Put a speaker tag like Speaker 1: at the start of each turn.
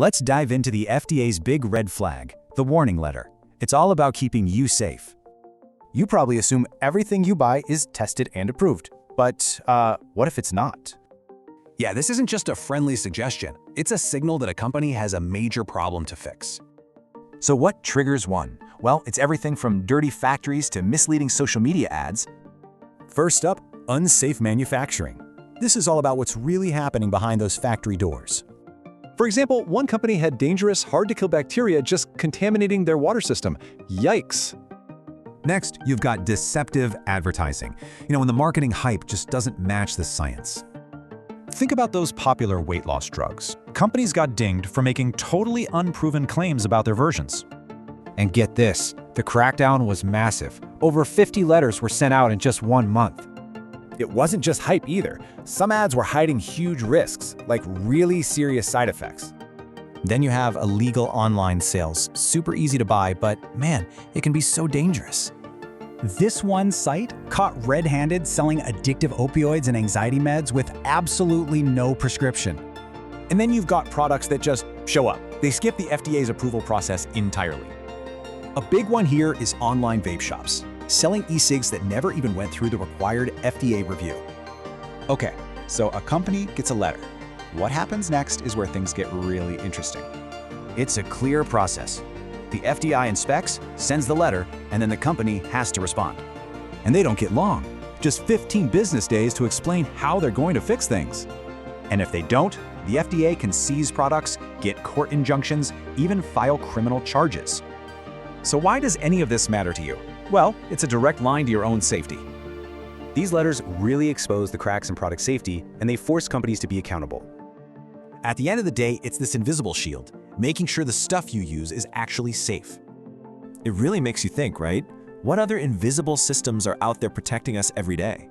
Speaker 1: Let's dive into the FDA's big red flag, the warning letter. It's all about keeping you safe.
Speaker 2: You probably assume everything you buy is tested and approved. But what if it's not?
Speaker 3: Yeah, this isn't just a friendly suggestion. It's a signal that a company has a major problem to fix.
Speaker 2: So what triggers one? Well, it's everything from dirty factories to misleading social media ads.
Speaker 1: First up, unsafe manufacturing. This is all about what's really happening behind those factory doors.
Speaker 4: For example, one company had dangerous, hard-to-kill bacteria just contaminating their water system. Yikes!
Speaker 5: Next, you've got deceptive advertising. When the marketing hype just doesn't match the science.
Speaker 6: Think about those popular weight loss drugs. Companies got dinged for making totally unproven claims about their versions.
Speaker 7: And get this, the crackdown was massive. Over 50 letters were sent out in just 1 month.
Speaker 2: It wasn't just hype either. Some ads were hiding huge risks, like really serious side effects.
Speaker 1: Then you have illegal online sales. Super easy to buy, but man, it can be so dangerous.
Speaker 8: This one site caught red-handed selling addictive opioids and anxiety meds with absolutely no prescription.
Speaker 2: And then you've got products that just show up. They skip the FDA's approval process entirely.
Speaker 3: A big one here is online vape shops, selling e-cigs that never even went through the required FDA review.
Speaker 9: Okay, so a company gets a letter. What happens next is where things get really interesting.
Speaker 1: It's a clear process. The FDA inspects, sends the letter, and then the company has to respond.
Speaker 5: And they don't get long. Just 15 business days to explain how they're going to fix things.
Speaker 1: And if they don't, the FDA can seize products, get court injunctions, even file criminal charges.
Speaker 3: So why does any of this matter to you? Well, it's a direct line to your own safety.
Speaker 10: These letters really expose the cracks in product safety, and they force companies to be accountable.
Speaker 3: At the end of the day, it's this invisible shield, making sure the stuff you use is actually safe.
Speaker 1: It really makes you think, right? What other invisible systems are out there protecting us every day?